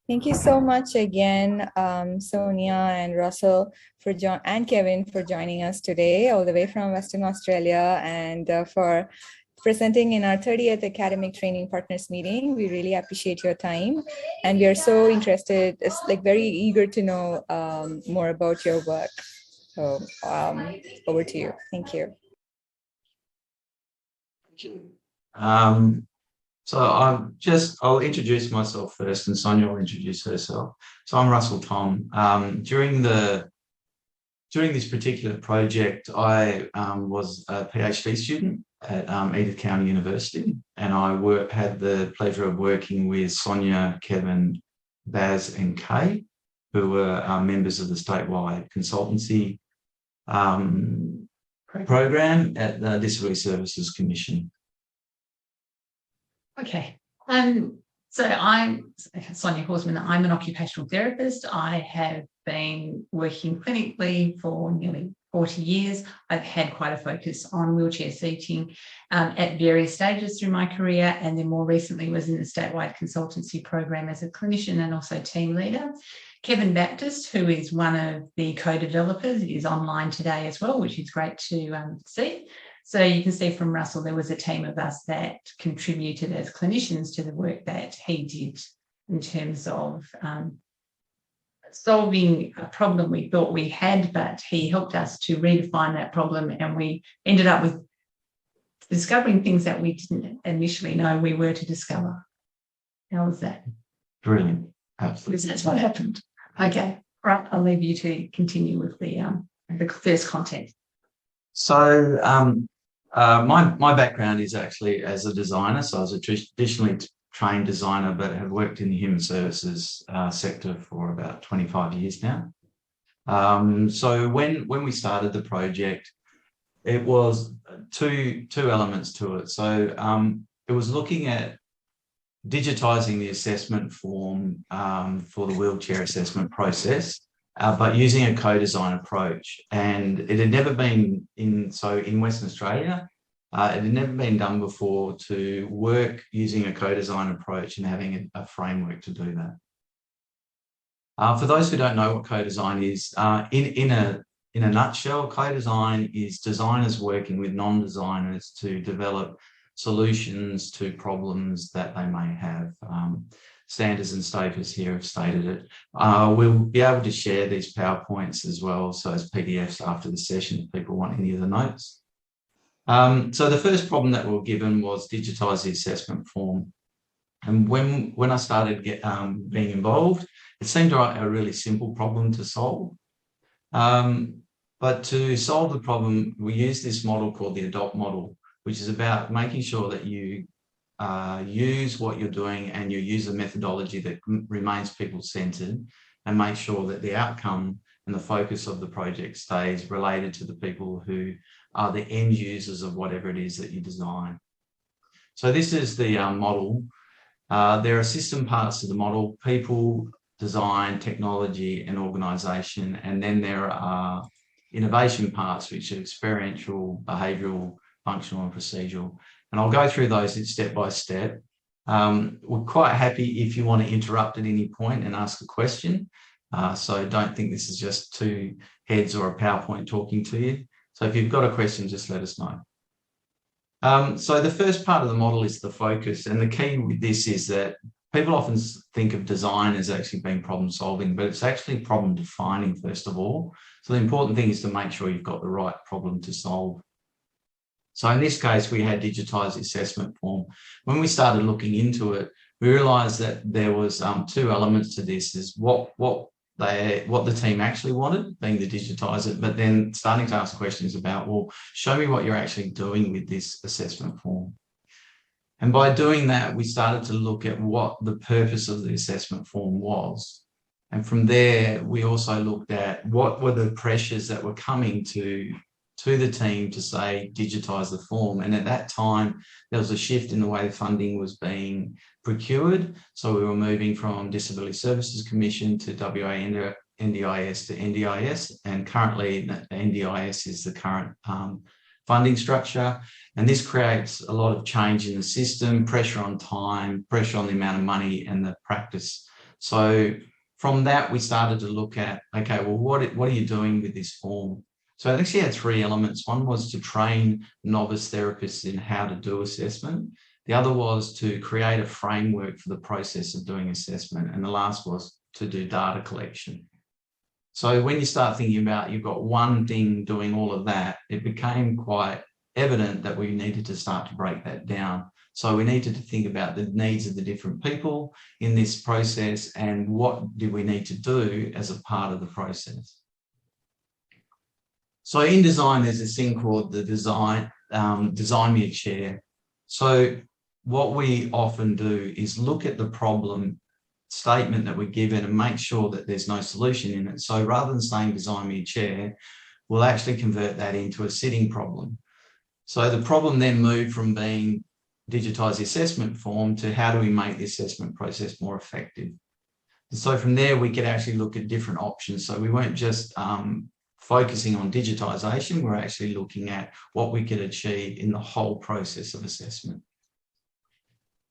Thank you so much again, Sonia and Russell and Kevin for joining us today all the way from Western Australia and for presenting in our 30th Academic Training Partners meeting. We really appreciate your time and we are so interested, very eager to know more about your work. So over to you. Thank you. So I'll introduce myself first and Sonia will introduce herself. So I'm Russell Thom. During this particular project, I was a PhD student at Edith County University, and I had the pleasure of working with Sonia, Kevin, Baz and Kay, who were members of the statewide consultancy program at the Disability Services Commission. Okay, so I'm Sonya Horsman. I'm an occupational therapist. I have been working clinically for nearly 40 years. I've had quite a focus on wheelchair seating at various stages through my career, and then more recently was in the statewide consultancy program as a clinician and also team leader. Kevin Baptist, who is one of the co-developers, is online today as well, which is great to see. So you can see from Russell, there was a team of us that contributed as clinicians to the work that he did in terms of solving a problem we thought we had, but he helped us to redefine that problem, and we ended up with discovering things that we didn't initially know we were to discover. How was that? Brilliant. Absolutely. That's what happened. Okay, right. I'll leave you to continue with the first content. So my background is actually as a designer. So I was a traditionally trained designer, but have worked in the human services sector for about 25 years now. So when we started the project, it was two elements to it. So it was looking at digitising the assessment form for the wheelchair assessment process, but using a co-design approach. And it had never been in Western Australia, it had never been done before to work using a co-design approach and having a framework to do that. For those who don't know what co-design is, in a nutshell, co-design is designers working with non-designers to develop solutions to problems that they may have. Standards and Status here have stated it. We'll be able to share these PowerPoints as well, so as PDFs after the session if people want any of the notes. So the first problem that we were given was digitise the assessment form. And when I started being involved, it seemed a really simple problem to solve. But to solve the problem, we use this model called the ADOPT model, which is about making sure that you use what you're doing and you use a methodology that remains people-centred and make sure that the outcome and the focus of the project stays related to the people who are the end users of whatever it is that you design. So this is the model. There are system parts to the model: people, design, technology, and organisation. And then there are innovation parts, which are experiential, behavioural, functional, and procedural. And I'll go through those step by step. We're quite happy if you want to interrupt at any point and ask a question. So don't think this is just two heads or a PowerPoint talking to you. So if you've got a question, just let us know. So the first part of the model is the focus. And the key with this is that people often think of design as actually being problem solving, but it's actually problem defining first of all. So the important thing is to make sure you've got the right problem to solve. So in this case, we had digitised the assessment form. When we started looking into it, we realised that there was two elements to this: is what the team actually wanted, being to digitise it, but then starting to ask questions about, well, show me what you're actually doing with this assessment form. And by doing that, we started to look at what the purpose of the assessment form was. And from there, we also looked at what were the pressures that were coming to the team to say, digitise the form. And at that time, there was a shift in the way the funding was being procured. So we were moving from Disability Services Commission to WA NDIS to NDIS. And currently, NDIS is the current funding structure. And this creates a lot of change in the system, pressure on time, pressure on the amount of money and the practice. So from that, we started to look at, okay, well, what are you doing with this form? So it actually had three elements. One was to train novice therapists in how to do assessment. The other was to create a framework for the process of doing assessment. And the last was to do data collection. So when you start thinking about you've got one thing doing all of that, it became quite evident that we needed to start to break that down. So we needed to think about the needs of the different people in this process and what do we need to do as a part of the process. So in design, there's this thing called the design me a chair. So what we often do is look at the problem statement that we're given and make sure that there's no solution in it. So rather than saying design me a chair, we'll actually convert that into a sitting problem. So the problem then moved from being digitize the assessment form to how do we make the assessment process more effective. And so from there, we could actually look at different options. So we weren't just focusing on digitization, we're actually looking at what we could achieve in the whole process of assessment.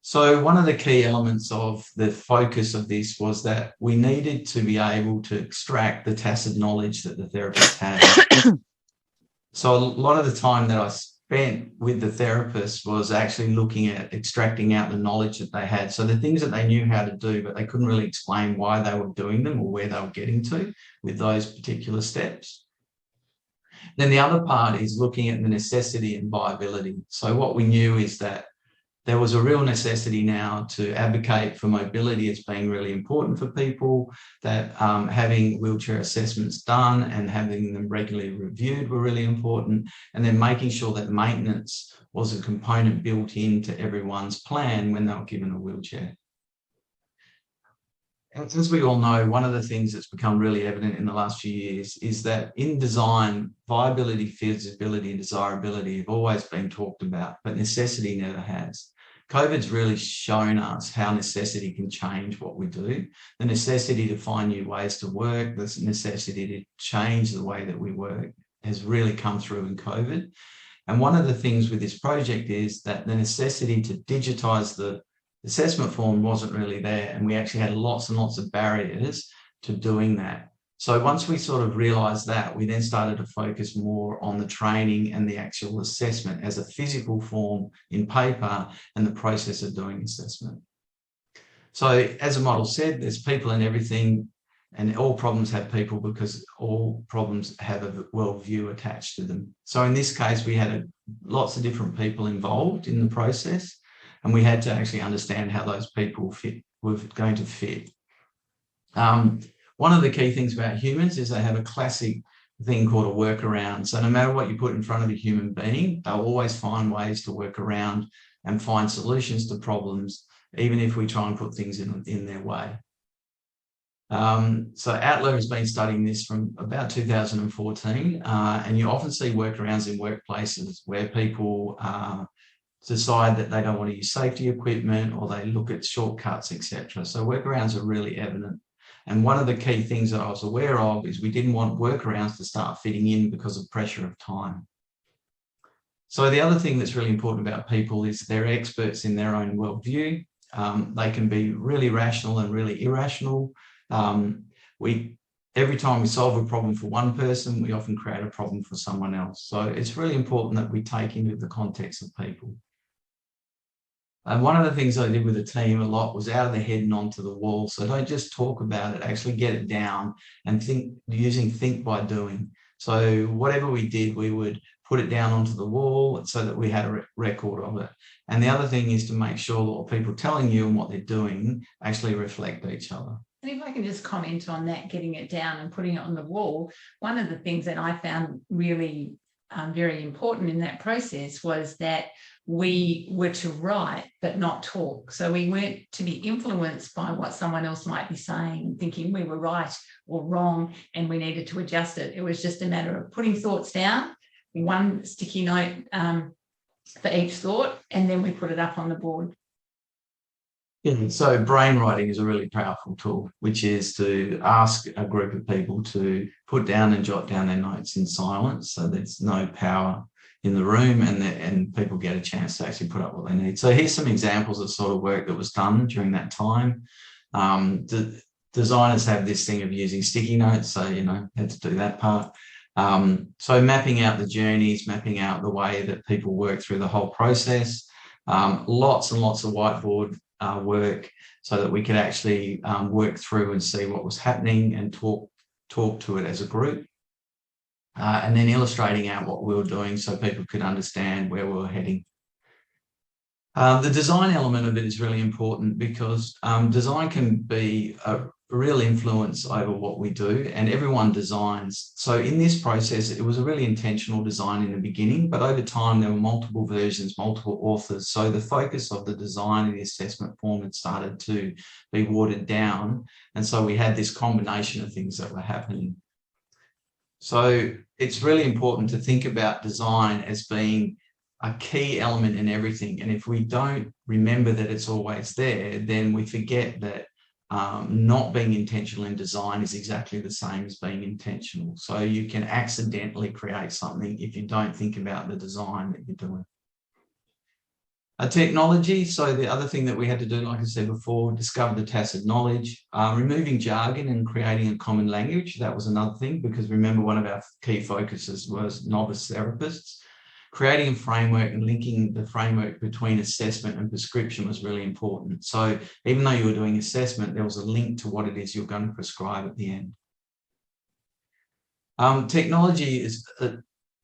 So one of the key elements of the focus of this was that we needed to be able to extract the tacit knowledge that the therapist had. So a lot of the time that I spent with the therapist was actually looking at extracting out the knowledge that they had. So the things that they knew how to do, but they couldn't really explain why they were doing them or where they were getting to with those particular steps. Then the other part is looking at the necessity and viability. So what we knew is that there was a real necessity now to advocate for mobility as being really important for people, that having wheelchair assessments done and having them regularly reviewed were really important, and then making sure that maintenance was a component built into everyone's plan when they were given a wheelchair. As we all know, one of the things that's become really evident in the last few years is that in design, viability, feasibility, and desirability have always been talked about, but necessity never has. COVID's really shown us how necessity can change what we do, the necessity to find new ways to work, the necessity to change the way that we work has really come through in COVID. And one of the things with this project is that the necessity to digitize the assessment form wasn't really there, and we actually had lots and lots of barriers to doing that. So once we sort of realized that, we then started to focus more on the training and the actual assessment as a physical form in paper and the process of doing assessment. So as the model said, there's people in everything, and all problems have people because all problems have a worldview attached to them. So in this case, we had lots of different people involved in the process, and we had to actually understand how those people were going to fit. One of the key things about humans is they have a classic thing called a workaround. So no matter what you put in front of a human being, they'll always find ways to work around and find solutions to problems, even if we try and put things in their way. So Adler has been studying this from about 2014, and you often see workarounds in workplaces where people decide that they don't want to use safety equipment, or they look at shortcuts, etc. So workarounds are really evident. And one of the key things that I was aware of is we didn't want workarounds to start fitting in because of pressure of time. So the other thing that's really important about people is they're experts in their own worldview. They can be really rational and really irrational. Every time we solve a problem for one person, we often create a problem for someone else. So it's really important that we take into the context of people. And one of the things I did with the team a lot was out of the head and onto the wall. So don't just talk about it, actually get it down and think by doing. So whatever we did, we would put it down onto the wall so that we had a record of it. And the other thing is to make sure that what people are telling you and what they're doing actually reflect each other. And if I can just comment on that, getting it down and putting it on the wall, one of the things that I found really very important in that process was that we were to write but not talk. So we weren't to be influenced by what someone else might be saying, thinking we were right or wrong and we needed to adjust it. It was just a matter of putting thoughts down, one sticky note for each thought, and then we put it up on the board. Yeah, so brainwriting is a really powerful tool, which is to ask a group of people to put down and jot down their notes in silence. So there's no power in the room, and people get a chance to actually put up what they need. So here's some examples of sort of work that was done during that time. The designers have this thing of using sticky notes, so, you know, had to do that part. So mapping out the journeys, mapping out the way that people work through the whole process, lots and lots of whiteboard work so that we could actually work through and see what was happening and talk to it as a group. And then illustrating out what we were doing so people could understand where we were heading. The design element of it is really important because design can be a real influence over what we do, and everyone designs. So in this process, it was a really intentional design in the beginning, but over time there were multiple versions, multiple authors. So the focus of the design and the assessment form had started to be watered down. And so we had this combination of things that were happening. So it's really important to think about design as being a key element in everything. And if we don't remember that it's always there, then we forget that not being intentional in design is exactly the same as being intentional. So you can accidentally create something if you don't think about the design that you're doing. Technology, so the other thing that we had to do, like I said before, discover the tacit knowledge, removing jargon and creating a common language. That was another thing, because remember, one of our key focuses was novice therapists. Creating a framework and linking the framework between assessment and prescription was really important. So even though you were doing assessment, there was a link to what it is you're going to prescribe at the end. Technology is,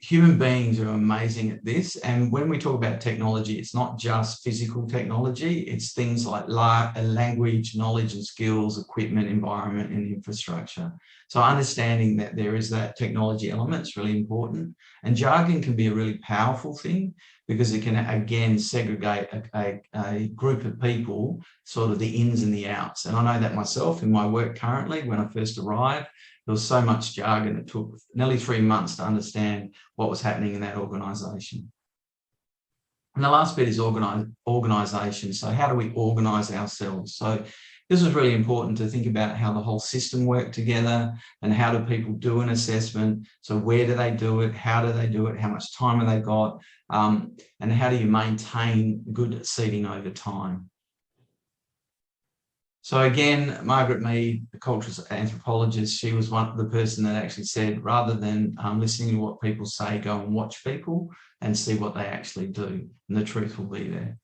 human beings are amazing at this. And when we talk about technology, it's not just physical technology, it's things like language, knowledge and skills, equipment, environment and infrastructure. So understanding that there is that technology element is really important. And jargon can be a really powerful thing because it can, again, segregate a group of people, sort of the ins and the outs. And I know that myself in my work currently, when I first arrived, there was so much jargon. It took nearly 3 months to understand what was happening in that organisation. And the last bit is organisation. So how do we organise ourselves? So this was really important to think about how the whole system worked together and how do people do an assessment. So where do they do it? How do they do it? How much time have they got? And how do you maintain good seating over time? So again, Margaret Mead, the cultural anthropologist, she was the person that actually said, rather than listening to what people say, go and watch people and see what they actually do, and the truth will be there.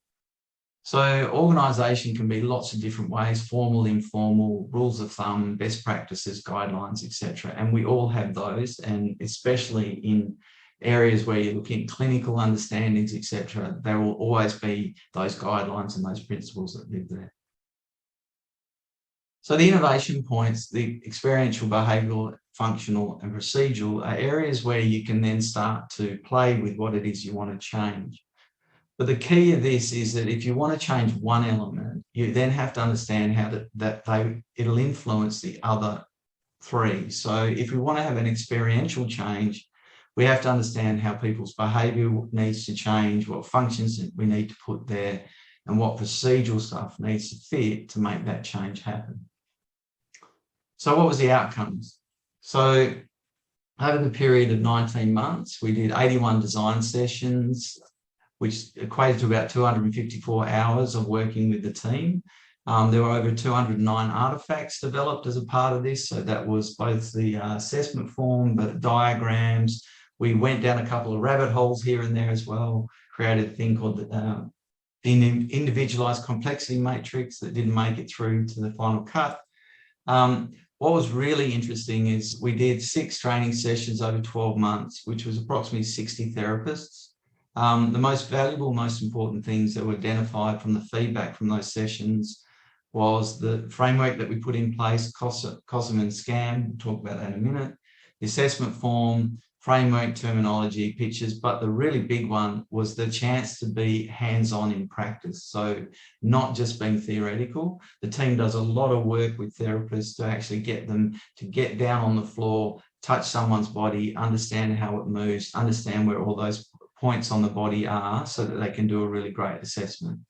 So organisation can be lots of different ways: formal, informal, rules of thumb, best practices, guidelines, etc. And we all have those, and especially in areas where you're looking at clinical understandings, etc., there will always be those guidelines and those principles that live there. So the innovation points, the experiential, behavioural, functional and procedural, are areas where you can then start to play with what it is you want to change. But the key of this is that if you want to change one element, you then have to understand how it'll influence the other three. So if we want to have an experiential change, we have to understand how people's behaviour needs to change, what functions we need to put there, and what procedural stuff needs to fit to make that change happen. So what was the outcomes? So over the period of 19 months, we did 81 design sessions, which equated to about 254 hours of working with the team. There were over 209 artefacts developed as a part of this. So that was both the assessment form, but diagrams. We went down a couple of rabbit holes here and there as well, created a thing called the individualized complexity matrix that didn't make it through to the final cut. What was really interesting is we did 6 training sessions over 12 months, which was approximately 60 therapists. The most valuable, most important things that were identified from the feedback from those sessions was the framework that we put in place, COSM and SCAM. We'll talk about that in a minute. The assessment form, framework, terminology, pictures, but the really big one was the chance to be hands-on in practice. So not just being theoretical. The team does a lot of work with therapists to actually get them to get down on the floor, touch someone's body, understand how it moves, understand where all those points on the body are so that they can do a really great assessment.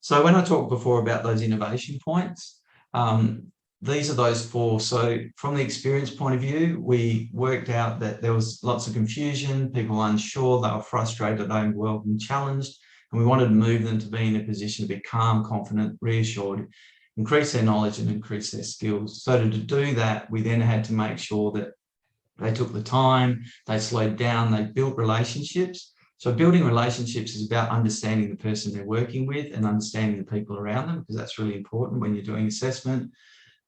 So when I talked before about those innovation points, these are those four. So from the experience point of view, we worked out that there was lots of confusion, people were unsure, they were frustrated, overwhelmed and challenged, and we wanted to move them to be in a position to be calm, confident, reassured, increase their knowledge and increase their skills. So to do that, we then had to make sure that they took the time, they slowed down, they built relationships. So building relationships is about understanding the person they're working with and understanding the people around them, because that's really important when you're doing assessment.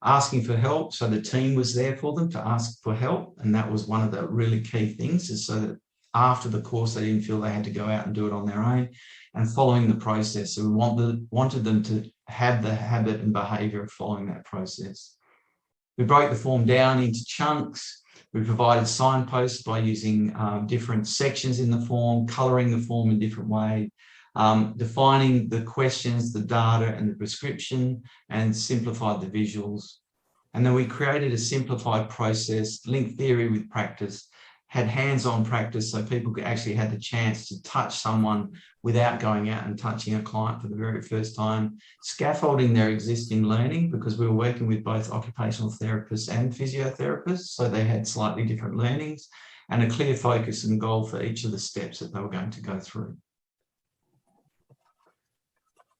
Asking for help, so the team was there for them to ask for help, and that was one of the really key things, is so that after the course they didn't feel they had to go out and do it on their own, and following the process. So we wanted them to have the habit and behaviour of following that process. We broke the form down into chunks. We provided signposts by using different sections in the form, colouring the form in different ways, defining the questions, the data and the prescription, and simplified the visuals. And then we created a simplified process, linked theory with practice, had hands-on practice so people actually had the chance to touch someone without going out and touching a client for the very first time, scaffolding their existing learning, because we were working with both occupational therapists and physiotherapists, so they had slightly different learnings, and a clear focus and goal for each of the steps that they were going to go through.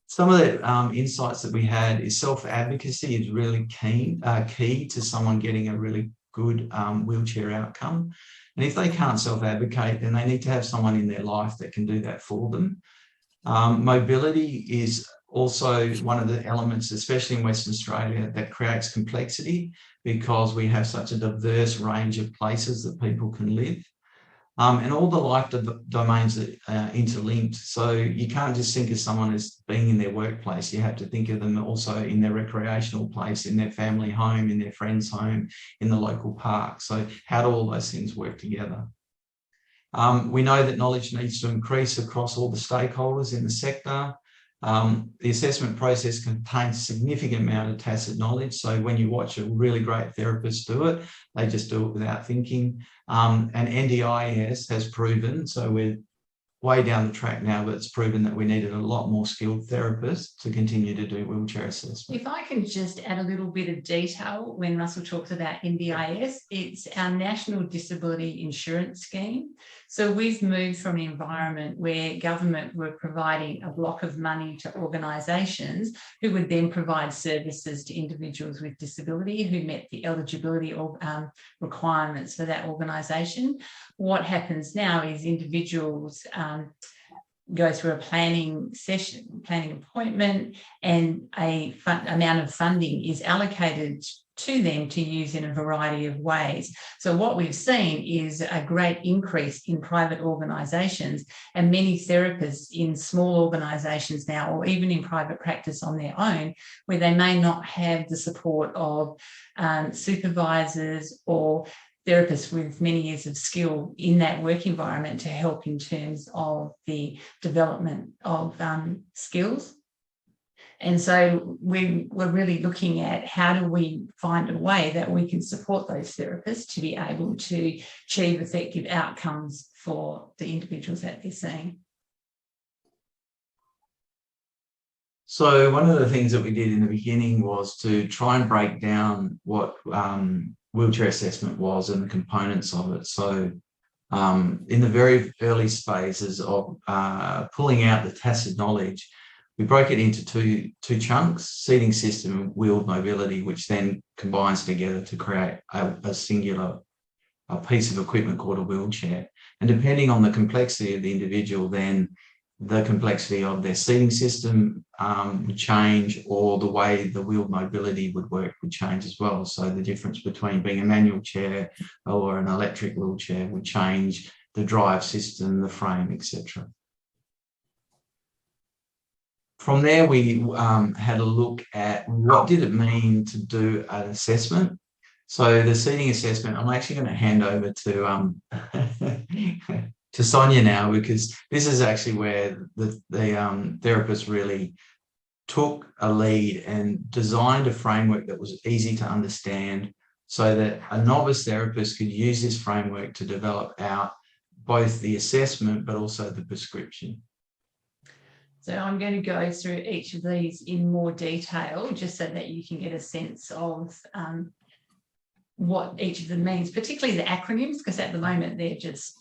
Some of the insights that we had is self-advocacy is really key to someone getting a really good wheelchair outcome. And if they can't self-advocate, then they need to have someone in their life that can do that for them. Mobility is also one of the elements, especially in Western Australia, that creates complexity, because we have such a diverse range of places that people can live. And all the life domains are interlinked. So you can't just think of someone as being in their workplace. You have to think of them also in their recreational place, in their family home, in their friend's home, in the local park. So how do all those things work together? We know that knowledge needs to increase across all the stakeholders in the sector. The assessment process contains a significant amount of tacit knowledge. So when you watch a really great therapist do it, they just do it without thinking. And NDIS has proven, so we're way down the track now, but it's proven that we needed a lot more skilled therapists to continue to do wheelchair assessment. If I can just add a little bit of detail, when Russell talks about NDIS, it's our National Disability Insurance Scheme. So we've moved from an environment where government were providing a block of money to organisations who would then provide services to individuals with disability who met the eligibility or requirements for that organisation. What happens now is individuals go through a planning session, planning appointment, and a amount of funding is allocated to them to use in a variety of ways. So what we've seen is a great increase in private organisations, and many therapists in small organisations now, or even in private practice on their own, where they may not have the support of supervisors or therapists with many years of skill in that work environment to help in terms of the development of skills. And so we're really looking at how do we find a way that we can support those therapists to be able to achieve effective outcomes for the individuals that they're seeing. So one of the things that we did in the beginning was to try and break down what wheelchair assessment was and the components of it. So in the very early phases of pulling out the tacit knowledge, we broke it into two chunks: seating system and wheeled mobility, which then combines together to create a singular piece of equipment called a wheelchair. And depending on the complexity of the individual, then the complexity of their seating system would change, or the way the wheeled mobility would work would change as well. So the difference between being a manual chair or an electric wheelchair would change the drive system, the frame, etc. From there, we had a look at what did it mean to do an assessment. So the seating assessment, I'm actually going to hand over to Sonya now, because this is actually where the therapist really took a lead and designed a framework that was easy to understand, so that a novice therapist could use this framework to develop out both the assessment but also the prescription. So I'm going to go through each of these in more detail, just so that you can get a sense of what each of them means, particularly the acronyms, because at the moment they're just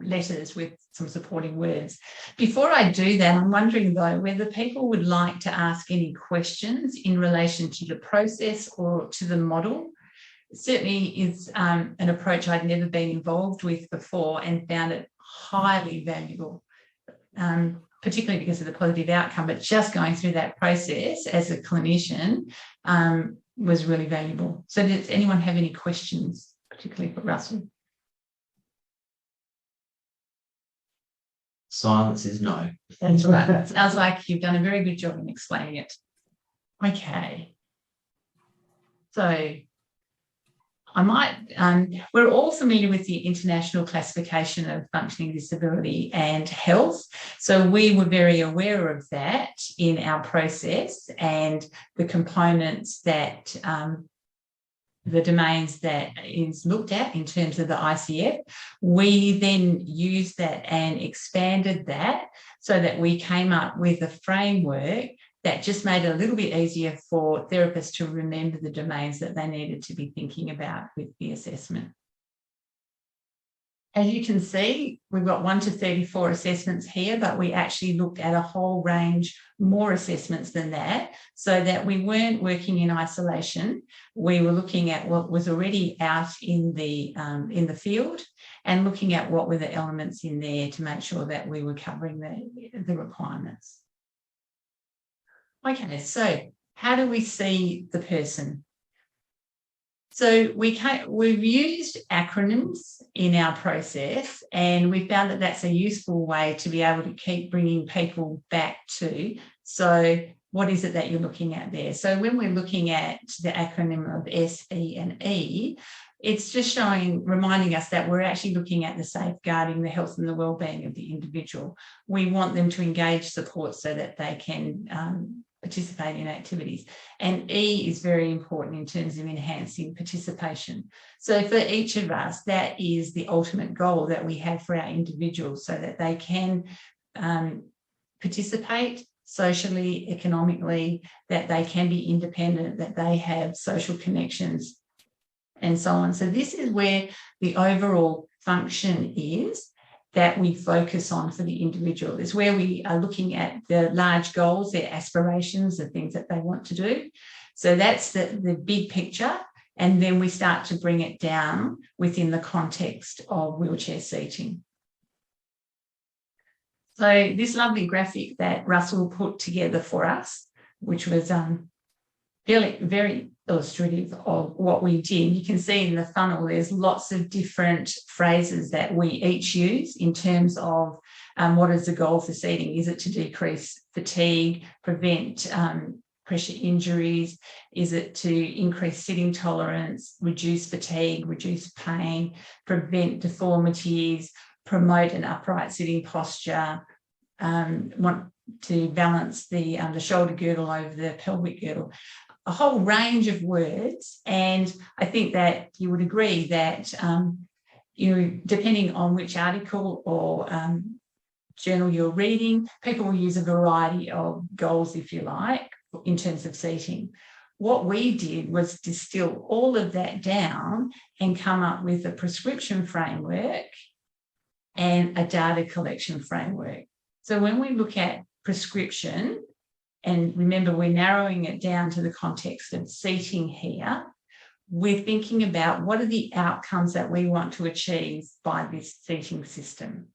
letters with some supporting words. Before I do that, I'm wondering though whether people would like to ask any questions in relation to the process or to the model. It certainly is an approach I'd never been involved with before and found it highly valuable, particularly because of the positive outcome, but just going through that process as a clinician was really valuable. So does anyone have any questions, particularly for Russell? Silence is no. That's right. Sounds like you've done a very good job in explaining it. Okay. So I might, we're all familiar with the International Classification of Functioning Disability and Health. So we were very aware of that in our process and the components that the domains that is looked at in terms of the ICF. We then used that and expanded that so that we came up with a framework that just made it a little bit easier for therapists to remember the domains that they needed to be thinking about with the assessment. As you can see, we've got 1 to 34 assessments here, but we actually looked at a whole range more assessments than that, so that we weren't working in isolation. We were looking at what was already out in the field and looking at what were the elements in there to make sure that we were covering the requirements. Okay, so how do we see the person? So we've used acronyms in our process, and we found that that's a useful way to be able to keep bringing people back to. So what is it that you're looking at there? So when we're looking at the acronym of S, E and E, it's just reminding us that we're actually looking at the safeguarding the health and the well-being of the individual. We want them to engage support so that they can participate in activities. And E is very important in terms of enhancing participation. So for each of us, that is the ultimate goal that we have for our individuals, so that they can participate socially, economically, that they can be independent, that they have social connections, and so on. So this is where the overall function is that we focus on for the individual. Is where we are looking at the large goals, their aspirations, the things that they want to do. So that's the big picture. And then we start to bring it down within the context of wheelchair seating. So this lovely graphic that Russell put together for us, which was very illustrative of what we did. You can see in the funnel there's lots of different phrases that we each use in terms of what is the goal for seating. Is it to decrease fatigue, prevent pressure injuries? Is it to increase sitting tolerance, reduce fatigue, reduce pain, prevent deformities, promote an upright sitting posture, want to balance the shoulder girdle over the pelvic girdle? A whole range of words. And I think that you would agree that, depending on which article or journal you're reading, people will use a variety of goals, if you like, in terms of seating. What we did was distill all of that down and come up with a prescription framework and a data collection framework. So when we look at prescription, and remember, we're narrowing it down to the context of seating here, we're thinking about what are the outcomes that we want to achieve by this seating system.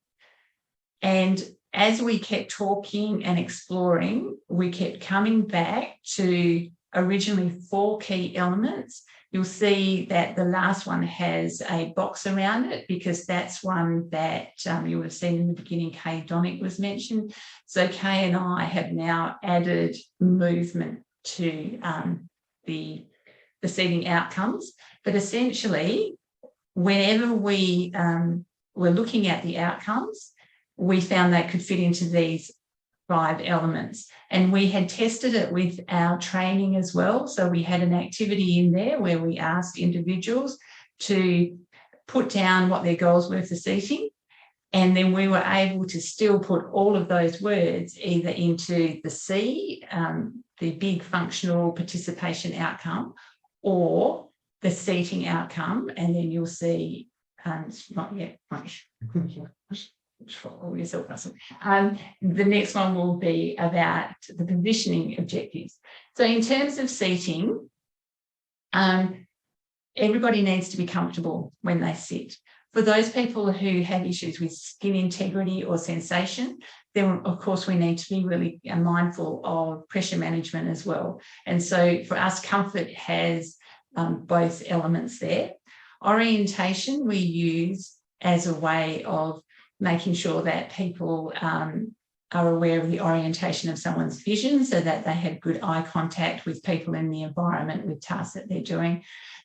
And as we kept talking and exploring, we kept coming back to originally 4 key elements. You'll see that the last one has a box around it because that's one that you would have seen in the beginning, Kay Donick was mentioned. So Kay and I have now added movement to the seating outcomes. But essentially, whenever we were looking at the outcomes, we found they could fit into these 5 elements. And we had tested it with our training as well. So we had an activity in there where we asked individuals to put down what their goals were for seating And then we were able to still put all of those words either into the C, the big functional participation outcome, or the seating outcome. And then you'll see, not yet. The next one will be about the positioning objectives. So in terms of seating, everybody needs to be comfortable when they sit. For those people who have issues with skin integrity or sensation, then of course we need to be really mindful of pressure management as well. And so for us, comfort has both elements there. Orientation we use as a way of making sure that people are aware of the orientation of someone's vision, so that they have good eye contact with people in the environment with tasks that they're doing,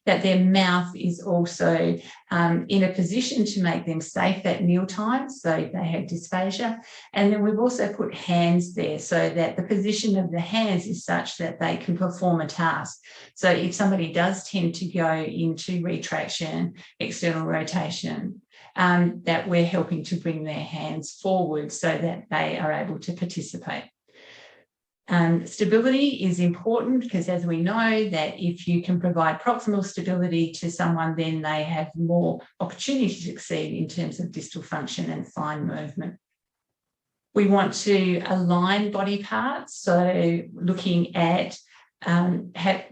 that their mouth is also in a position to make them safe at mealtime, so if they have dysphagia. And then we've also put hands there, so that the position of the hands is such that they can perform a task. So if somebody does tend to go into retraction, external rotation, that we're helping to bring their hands forward so that they are able to participate. Stability is important because, as we know, that if you can provide proximal stability to someone, then they have more opportunity to succeed in terms of distal function and fine movement. We want to align body parts, so looking at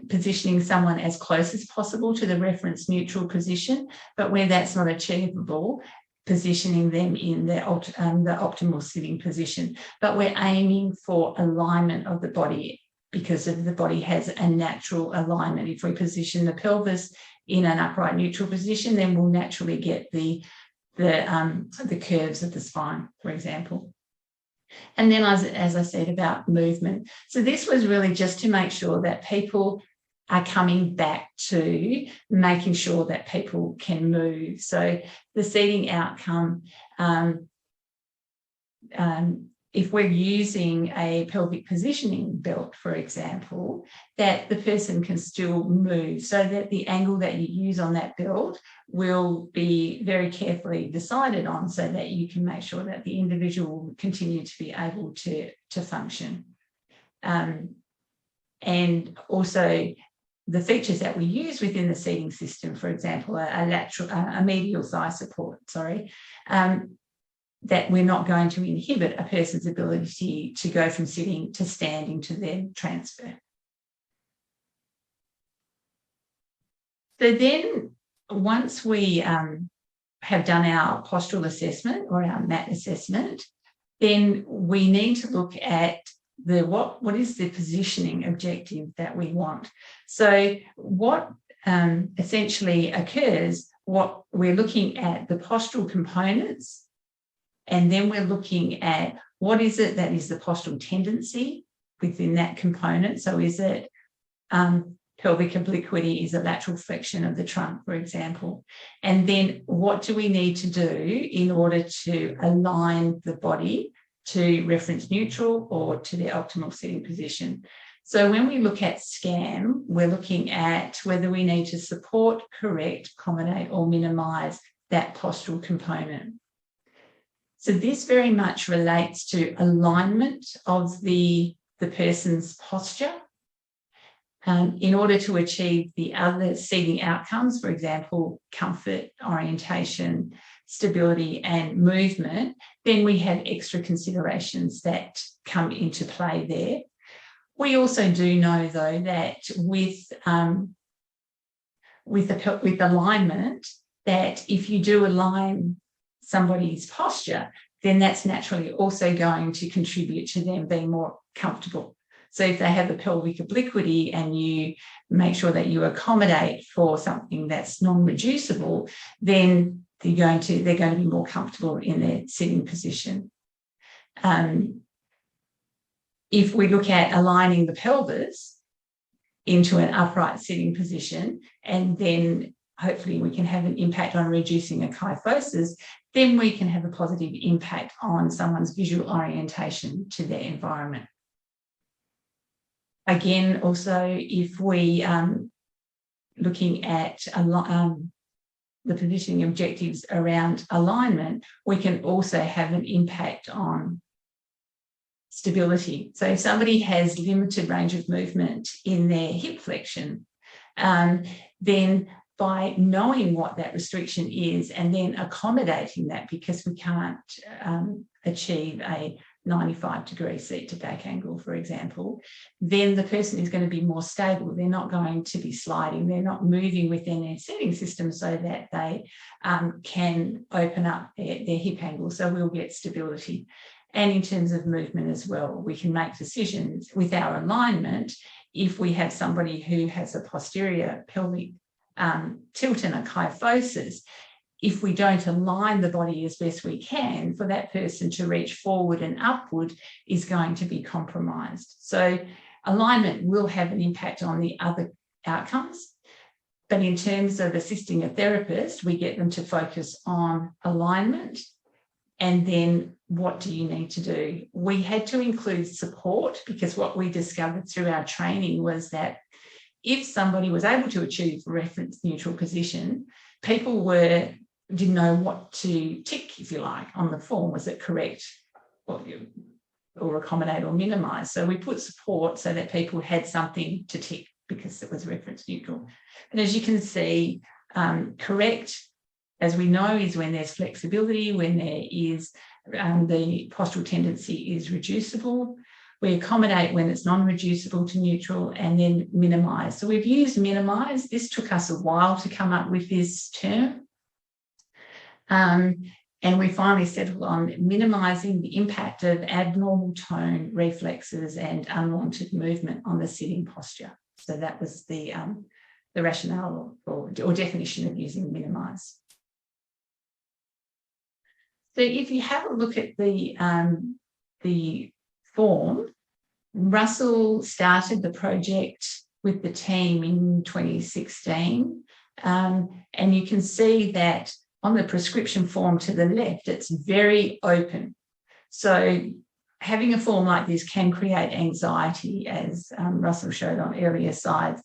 positioning someone as close as possible to the reference neutral position, but where that's not achievable, positioning them in the optimal sitting position. But we're aiming for alignment of the body, because if the body has a natural alignment, if we position the pelvis in an upright neutral position, then we'll naturally get the curves of the spine, for example. And then, as I said, about movement. So this was really just to make sure that people are coming back to making sure that people can move. So the seating outcome, if we're using a pelvic positioning belt, for example, that the person can still move, so that the angle that you use on that belt will be very carefully decided on, so that you can make sure that the individual will continue to be able to function. And also the features that we use within the seating system, for example, a medial thigh support, that we're not going to inhibit a person's ability to go from sitting to standing to then transfer. So then, once we have done our postural assessment or our MAT assessment, then we need to look at what is the positioning objective that we want. So what essentially occurs, what we're looking at the postural components, and then we're looking at what is it that is the postural tendency within that component. So is it pelvic obliquity, is a lateral flexion of the trunk, for example? And then what do we need to do in order to align the body to reference neutral or to the optimal sitting position? So when we look at SCAM, we're looking at whether we need to support, correct, accommodate, or minimise that postural component. So this very much relates to alignment of the person's posture in order to achieve the other seating outcomes, for example, comfort, orientation, stability, and movement. Then we have extra considerations that come into play there. We also do know, though, that with alignment, that if you do align somebody's posture, then that's naturally also going to contribute to them being more comfortable. So if they have a pelvic obliquity and you make sure that you accommodate for something that's non-reducible, then they're going to be more comfortable in their sitting position. If we look at aligning the pelvis into an upright sitting position, and then hopefully we can have an impact on reducing a kyphosis, then we can have a positive impact on someone's visual orientation to their environment. Again, also, if we looking at the positioning objectives around alignment, we can also have an impact on stability. So if somebody has limited range of movement in their hip flexion, then by knowing what that restriction is and then accommodating that, because we can't achieve a 95-degree seat to back angle, for example, then the person is going to be more stable. They're not going to be sliding. They're not moving within their seating system so that they can open up their hip angle. So we'll get stability. And in terms of movement as well, we can make decisions with our alignment. If we have somebody who has a posterior pelvic tilt and a kyphosis, if we don't align the body as best we can, for that person to reach forward and upward is going to be compromised. So alignment will have an impact on the other outcomes. But in terms of assisting a therapist, we get them to focus on alignment. And then what do you need to do? We had to include support, because what we discovered through our training was that if somebody was able to achieve reference neutral position, people didn't know what to tick, if you like, on the form. Was it correct or accommodate or minimise? So we put support so that people had something to tick because it was reference neutral. And as you can see, correct, as we know, is when there's flexibility, when there is the postural tendency is reducible. We accommodate when it's non-reducible to neutral, and then minimise. So we've used minimise. This took us a while to come up with this term. And we finally settled on minimising the impact of abnormal tone, reflexes, and unwanted movement on the sitting posture. So that was the rationale or definition of using minimise. So if you have a look at the form, Russell started the project with the team in 2016, and you can see that on the prescription form to the left, it's very open. So having a form like this can create anxiety, as Russell showed on earlier slides.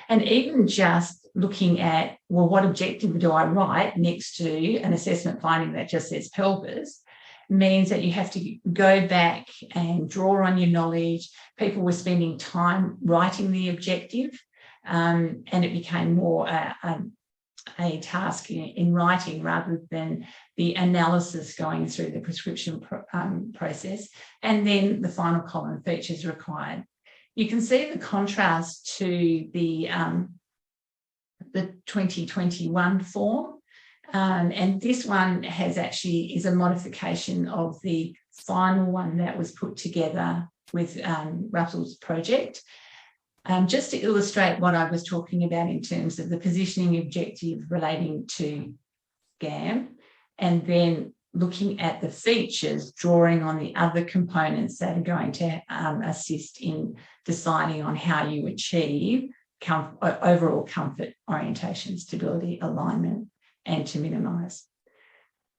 And even just looking at, well, what objective do I write next to an assessment finding that just says pelvis, means that you have to go back and draw on your knowledge. People were spending time writing the objective, and it became more a task in writing rather than the analysis going through the prescription process. And then the final column, features required. You can see the contrast to the 2021 form. And this one is a modification of the final one that was put together with Russell's project. Just to illustrate what I was talking about in terms of the positioning objective relating to GAM, and then looking at the features, drawing on the other components that are going to assist in deciding on how you achieve overall comfort, orientation, stability, alignment, and to minimise.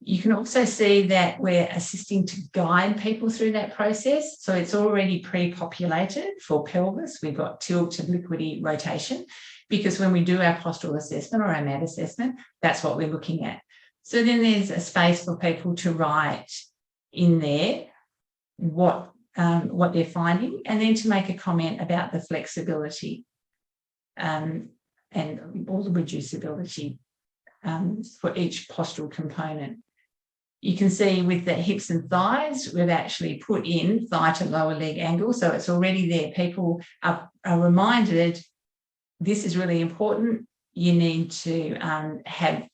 You can also see that we're assisting to guide people through that process. So it's already pre-populated for pelvis. We've got tilt, obliquity, rotation, because when we do our postural assessment or our MAT assessment, that's what we're looking at. So then there's a space for people to write in there what they're finding, and then to make a comment about the flexibility and all the reducibility for each postural component. You can see with the hips and thighs, we've actually put in thigh to lower leg angle. So it's already there. People are reminded this is really important. You need to have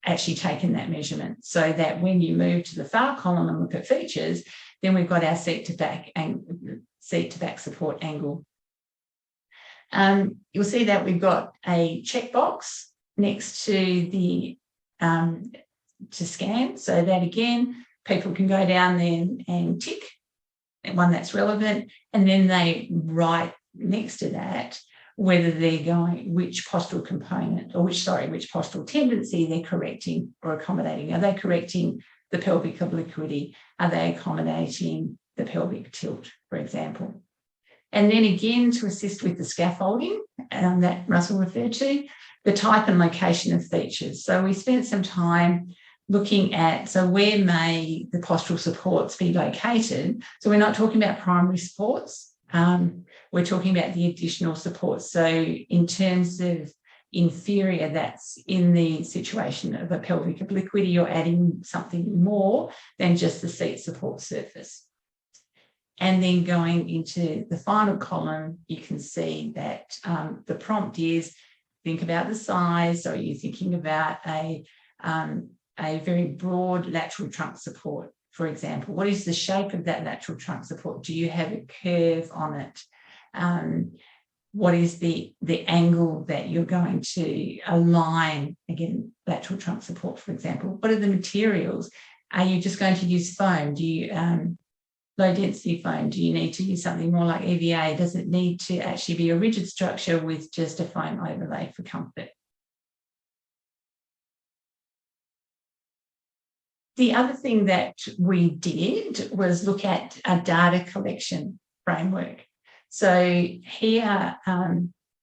actually taken that measurement, so that when you move to the far column and look at features, then we've got our seat to back support angle. You'll see that we've got a checkbox next to the to scan, so that again people can go down there and tick one that's relevant, and then they write next to that whether they're going, which postural component or which postural tendency they're correcting or accommodating. Are they correcting the pelvic obliquity? Are they accommodating the pelvic tilt, for example? And then again, to assist with the scaffolding that Russell referred to, the type and location of features. So we spent some time looking at, so where may the postural supports be located? So we're not talking about primary supports. We're talking about the additional supports. So in terms of inferior, that's in the situation of a pelvic obliquity, you're adding something more than just the seat support surface. And then going into the final column, you can see that the prompt is think about the size. So you're thinking about a very broad lateral trunk support, for example. What is the shape of that lateral trunk support? Do you have a curve on it? What is the angle that you're going to align, again, lateral trunk support, for example? What are the materials? Are you just going to use foam? Do you low density foam? Do you need to use something more like EVA? Does it need to actually be a rigid structure with just a foam overlay for comfort? The other thing that we did was look at a data collection framework. So here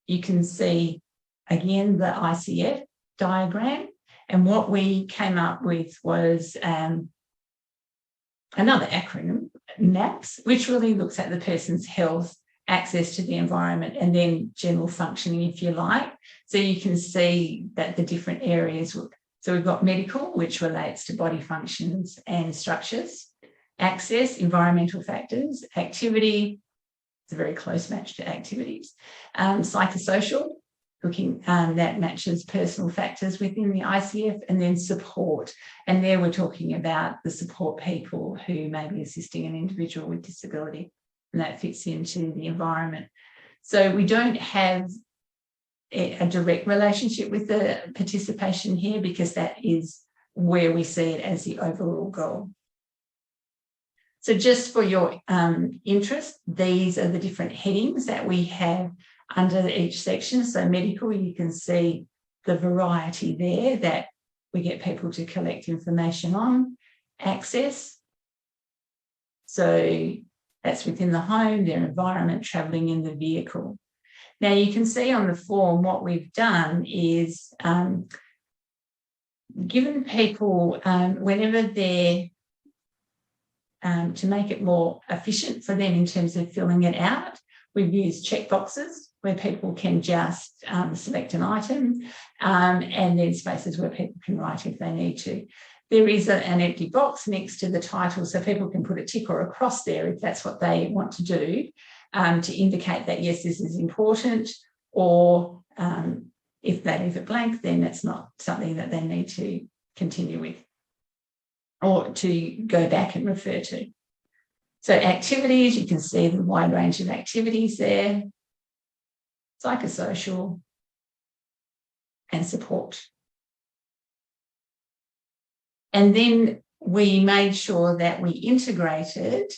you can see, again, the ICF diagram. And what we came up with was another acronym, MAPS, which really looks at the person's health, access to the environment, and then general functioning, if you like. So you can see that the different areas. So we've got medical, which relates to body functions and structures, access, environmental factors, activity, it's a very close match to activities, psychosocial, looking that matches personal factors within the ICF, and then support. And there we're talking about the support people who may be assisting an individual with disability, and that fits into the environment. So we don't have a direct relationship with the participation here, because that is where we see it as the overall goal. So just for your interest, these are the different headings that we have under each section. So medical, you can see the variety there that we get people to collect information on. Access, so that's within the home, their environment, travelling in the vehicle. Now you can see on the form what we've done is given people, whenever they're, to make it more efficient for them in terms of filling it out, we've used checkboxes where people can just select an item, and then spaces where people can write if they need to. There is an empty box next to the title, so people can put a tick or a cross there if that's what they want to do, to indicate that, yes, this is important, or if they leave it blank, then it's not something that they need to continue with or to go back and refer to. So activities, you can see the wide range of activities there, psychosocial and support. And then we made sure that we integrated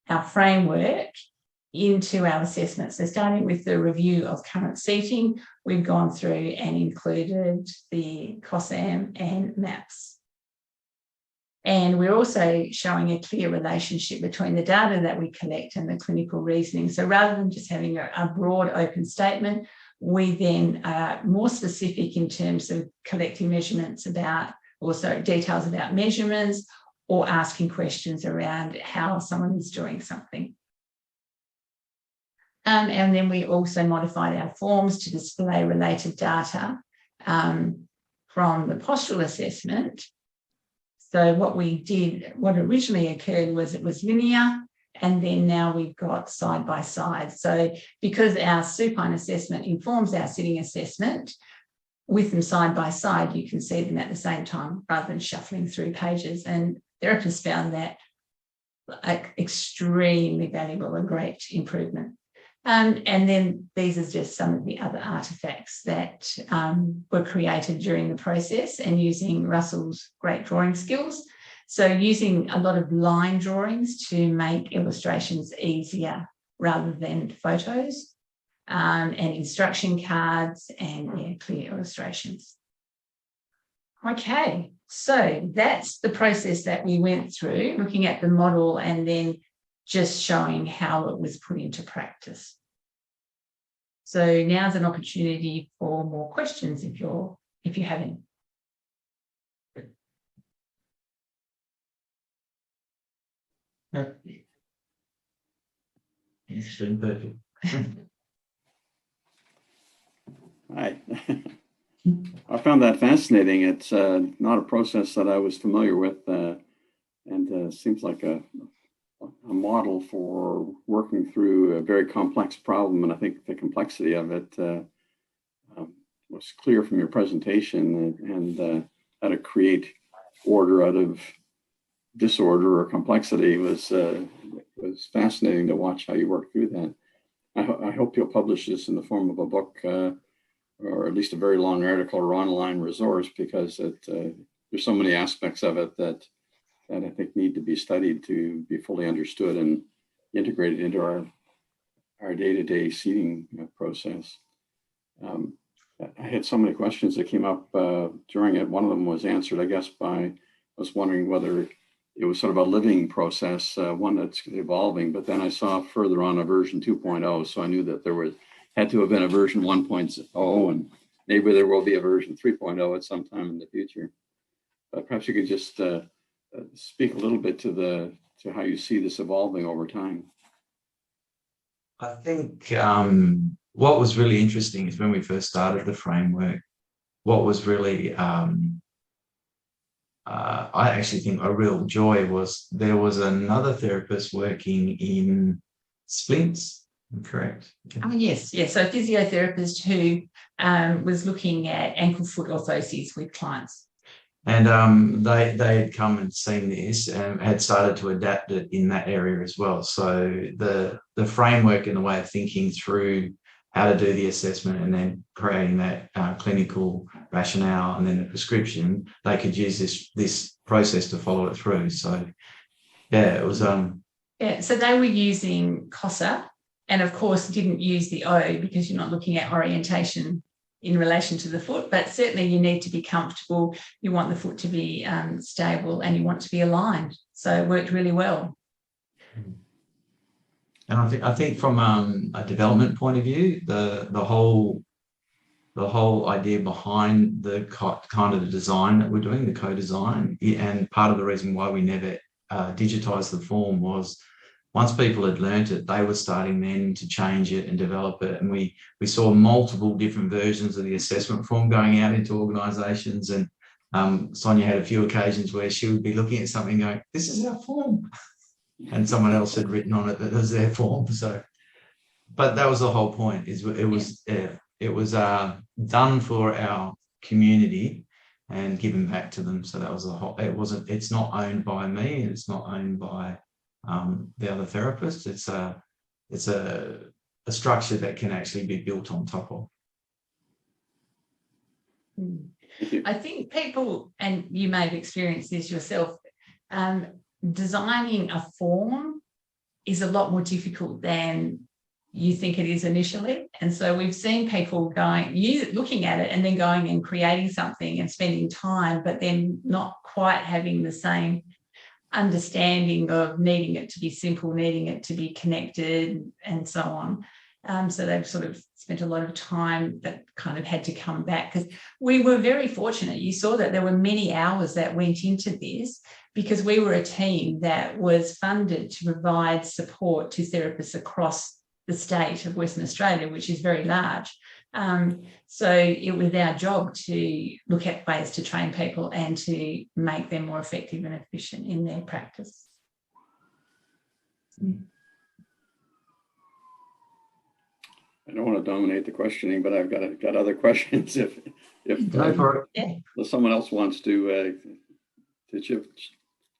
our framework into our assessment. So starting with the review of current seating, we've gone through and included the COSAM and MAPS. And we're also showing a clear relationship between the data that we collect and the clinical reasoning. So rather than just having a broad open statement, we then are more specific in terms of collecting measurements about, also details about measurements, or asking questions around how someone is doing something. And then we also modified our forms to display related data from the postural assessment. So what we did, what originally occurred was it was linear, and then now we've got side by side. So because our supine assessment informs our sitting assessment, with them side by side, you can see them at the same time rather than shuffling through pages. And therapists found that extremely valuable, a great improvement. And then these are just some of the other artefacts that were created during the process and using Russell's great drawing skills. So using a lot of line drawings to make illustrations easier rather than photos, and instruction cards and clear illustrations. Okay, so that's the process that we went through, looking at the model and then just showing how it was put into practice. So now's an opportunity for more questions if you have any. It's been perfect. Hi. I found that fascinating. It's not a process that I was familiar with, and seems like a model for working through a very complex problem. And I think the complexity of it was clear from your presentation, and how to create order out of disorder or complexity was fascinating to watch how you work through that. I hope you'll publish this in the form of a book, or at least a very long article or online resource, because there's so many aspects of it that I think need to be studied to be fully understood and integrated into our day-to-day seating process. I had so many questions that came up during it. One of them was answered, I guess, I was wondering whether it was sort of a living process, one that's evolving, but then I saw further on a version 2.0, so I knew that there had to have been a version 1.0, and maybe there will be a version 3.0 at some time in the future. But perhaps you could just speak a little bit to how you see this evolving over time. I think what was really interesting is when we first started the framework, what was really, I actually think a real joy was there was another therapist working in splints, correct? Oh, yes. So a physiotherapist who was looking at ankle foot orthoses with clients. And they had come and seen this and had started to adapt it in that area as well. So the framework and the way of thinking through how to do the assessment and then creating that clinical rationale and then the prescription, they could use this process to follow it through. So yeah, it was so they were using COSA, and of course didn't use the O because you're not looking at orientation in relation to the foot, but certainly you need to be comfortable. You want the foot to be stable and you want to be aligned. So it worked really well. And I think from a development point of view, the whole idea behind the kind of the design that we're doing, the co-design, and part of the reason why we never digitized the form was once people had learnt it, they were starting then to change it and develop it. And we saw multiple different versions of the assessment form going out into organisations. And Sonya had a few occasions where she would be looking at something going, this is our form. And someone else had written on it that it was their form. So, but that was the whole point, is it was done for our community and given back to them. So that was the whole, it's not owned by me, it's not owned by the other therapist. It's a structure that can actually be built on top of. I think people, and you may have experienced this yourself, designing a form is a lot more difficult than you think it is initially. And so we've seen people looking at it and then going and creating something and spending time, but then not quite having the same understanding of needing it to be simple, needing it to be connected, and so on. So they've sort of spent a lot of time that kind of had to come back, because we were very fortunate. You saw that there were many hours that went into this because we were a team that was funded to provide support to therapists across the state of Western Australia, which is very large. So it was our job to look at ways to train people and to make them more effective and efficient in their practice. I don't want to dominate the questioning, but I've got other questions. If Go for it. If someone else wants to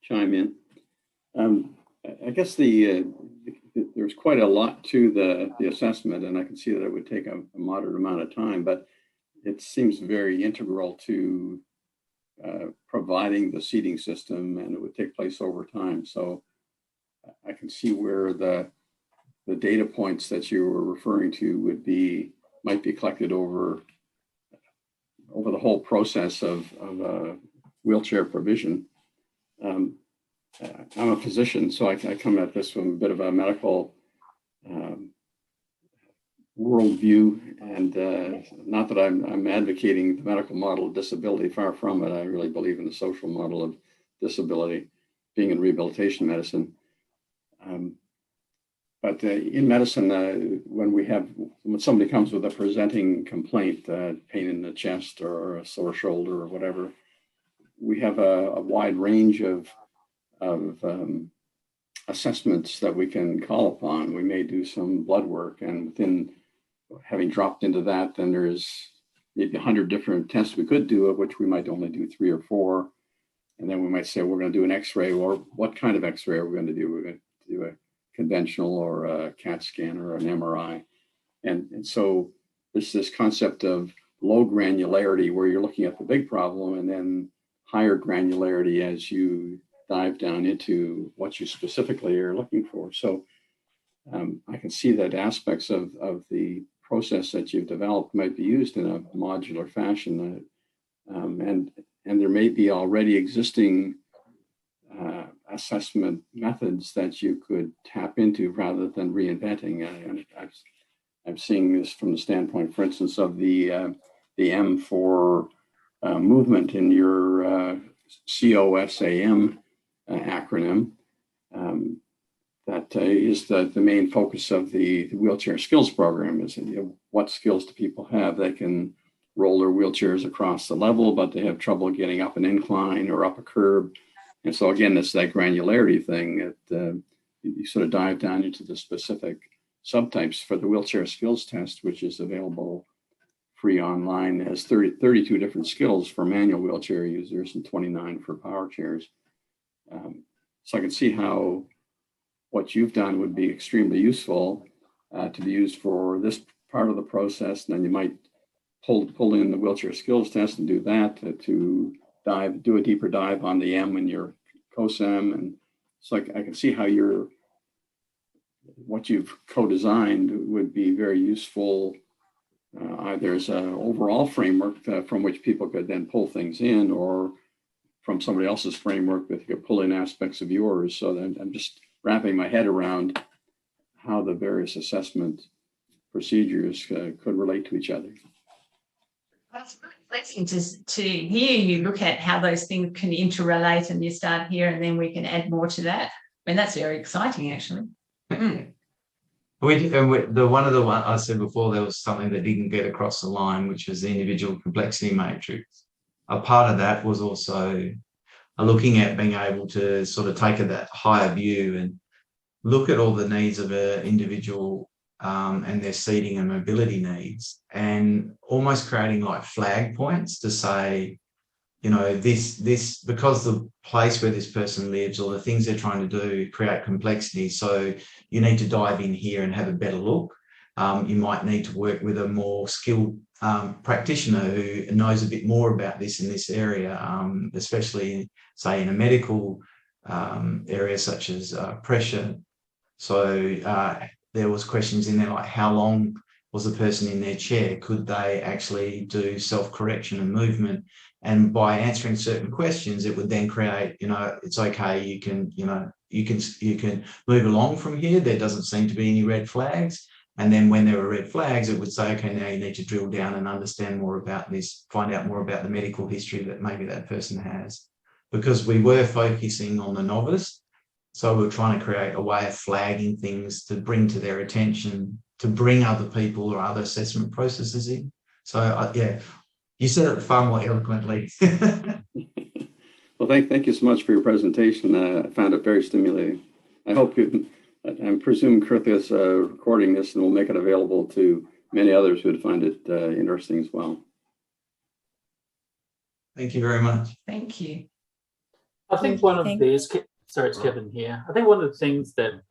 chime in, I guess there's quite a lot to the assessment, and I can see that it would take a moderate amount of time, but it seems very integral to providing the seating system, and it would take place over time. So I can see where the data points that you were referring to might be collected over the whole process of wheelchair provision. I'm a physician, so I come at this from a bit of a medical worldview, and not that I'm advocating the medical model of disability, far from it. I really believe in the social model of disability, being in rehabilitation medicine. But in medicine, when somebody comes with a presenting complaint, pain in the chest or a sore shoulder or whatever, we have a wide range of assessments that we can call upon. We may do some blood work, and within having dropped into that, then there's maybe 100 different tests we could do, of which we might only do 3 or 4. And then we might say, we're going to do an X-ray, or what kind of X-ray are we going to do? We're going to do a conventional or a CAT scan or an MRI. And so there's this concept of low granularity where you're looking at the big problem, and then higher granularity as you dive down into what you specifically are looking for. So I can see that aspects of the process that you've developed might be used in a modular fashion. And there may be already existing assessment methods that you could tap into rather than reinventing. I'm seeing this from the standpoint, for instance, of the M for movement in your COSAM acronym. That is the main focus of the wheelchair skills program, is what skills do people have? They can roll their wheelchairs across the level, but they have trouble getting up an incline or up a curb. And so again, it's that granularity thing that you sort of dive down into the specific subtypes for the wheelchair skills test, which is available free online. It has 32 different skills for manual wheelchair users and 29 for power chairs. So I can see how what you've done would be extremely useful to be used for this part of the process. And then you might pull in the wheelchair skills test and do that to do a deeper dive on the M in your COSAM. And so I can see how what you've co-designed would be very useful either as an overall framework from which people could then pull things in, or from somebody else's framework that you could pull in aspects of yours. So then I'm just wrapping my head around how the various assessment procedures could relate to each other. That's reflecting to hear you look at how those things can interrelate, and you start here and then we can add more to that. I mean, that's very exciting, actually. One of the ones I said before, there was something that didn't get across the line, which was the individual complexity matrix. A part of that was also looking at being able to sort of take that higher view and look at all the needs of an individual and their seating and mobility needs, and almost creating like flag points to say, this because the place where this person lives or the things they're trying to do create complexity. So you need to dive in here and have a better look. You might need to work with a more skilled practitioner who knows a bit more about this in this area, especially say in a medical area such as pressure. So there was questions in there like, how long was the person in their chair? Could they actually do self-correction and movement? And by answering certain questions, it would then create, it's okay, you can move along from here. There doesn't seem to be any red flags. And then when there were red flags, it would say, okay, now you need to drill down and understand more about this, find out more about the medical history that maybe that person has. Because we were focusing on the novice, so we're trying to create a way of flagging things to bring to their attention, to bring other people or other assessment processes in. So, yeah, you said it far more eloquently. Well, thank you so much for your presentation. I found it very stimulating. I hope I presume Kirk is recording this and will make it available to many others who would find it interesting as well. Thank you very much. Thank you. I think one of these, sorry, it's Kevin here. I think one of the things that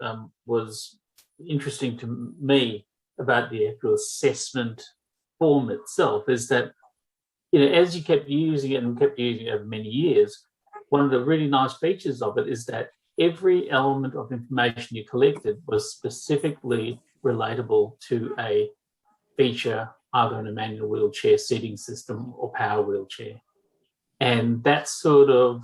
was interesting to me about the actual assessment form itself is that, as you kept using it and kept using it over many years, one of the really nice features of it is that every element of information you collected was specifically relatable to a feature, either in a manual wheelchair seating system or power wheelchair. And that sort of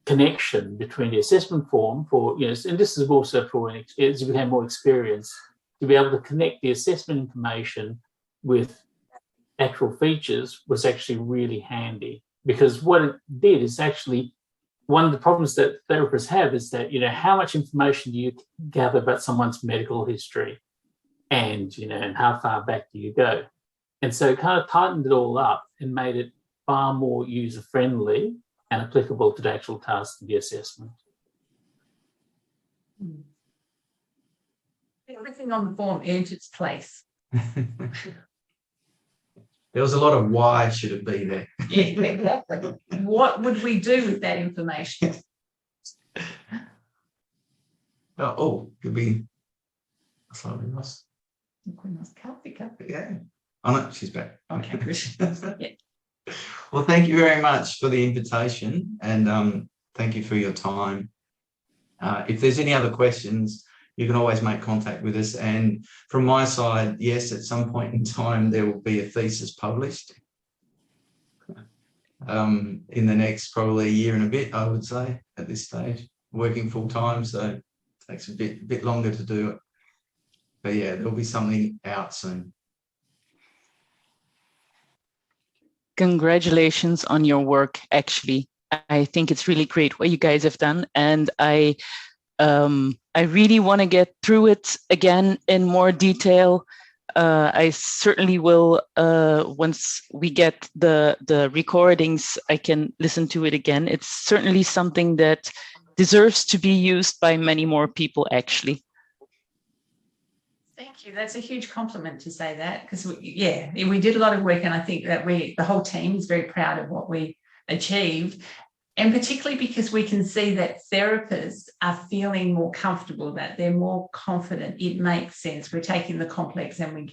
connection between the assessment form for, and this is also for as you became more experienced, to be able to connect the assessment information with actual features was actually really handy, because what it did is actually, one of the problems that therapists have is that, how much information do you gather about someone's medical history, and, and how far back do you go? And so it kind of tightened it all up and made it far more user-friendly and applicable to the actual task of the assessment. Everything on the form earned its place. There was a lot of why should it be there. Yeah, exactly. What would we do with that information? Could be slightly lost. Yeah. Oh no, she's back. Okay, good. Yeah. Well, thank you very much for the invitation, and thank you for your time. If there's any other questions, you can always make contact with us. And from my side, yes, at some point in time, there will be a thesis published in the next probably a year and a bit, I would say, at this stage, working full time. So it takes a bit longer to do it. But yeah, there'll be something out soon. Congratulations on your work, actually. I think it's really great what you guys have done. And I really want to get through it again in more detail. I certainly will, once we get the recordings, I can listen to it again. It's certainly something that deserves to be used by many more people, actually. Thank you. That's a huge compliment to say that, because we did a lot of work, and I think that the whole team is very proud of what we achieved. And particularly because we can see that therapists are feeling more comfortable, that they're more confident. It makes sense. We're taking the complex and we're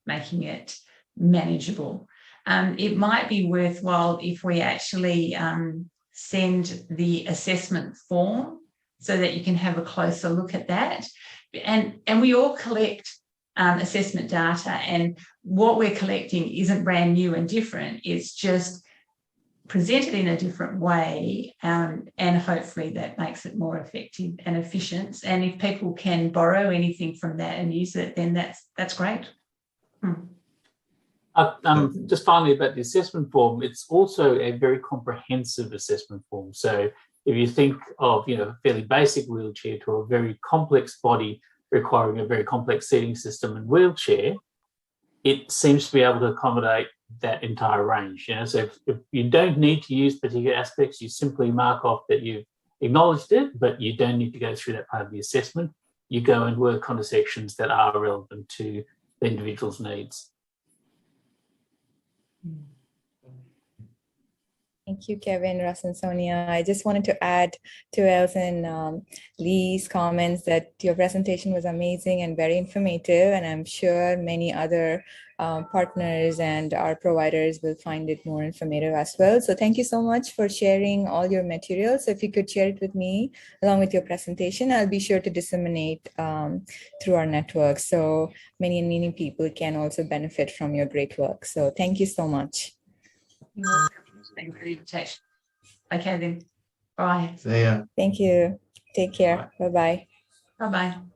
making it manageable. It might be worthwhile if we actually send the assessment form so that you can have a closer look at that. And we all collect assessment data, and what we're collecting isn't brand new and different. It's just presented in a different way, and hopefully that makes it more effective and efficient. And if people can borrow anything from that and use it, then that's great. Just finally about the assessment form, it's also a very comprehensive assessment form. So if you think of a fairly basic wheelchair to a very complex body requiring a very complex seating system and wheelchair, it seems to be able to accommodate that entire range. So if you don't need to use particular aspects, you simply mark off that you've acknowledged it, but you don't need to go through that part of the assessment. You go and work on the sections that are relevant to the individual's needs. Thank you, Kevin, Russ, and Sonia. I just wanted to add to Els and Lee's comments that your presentation was amazing and very informative, and I'm sure many other partners and our providers will find it more informative as well. So thank you so much for sharing all your materials. If you could share it with me along with your presentation, I'll be sure to disseminate through our network so many people can also benefit from your great work. So thank you so much. Thank you for the invitation. Okay then. Bye. See ya. Thank you. Take care. Bye-bye. Bye-bye.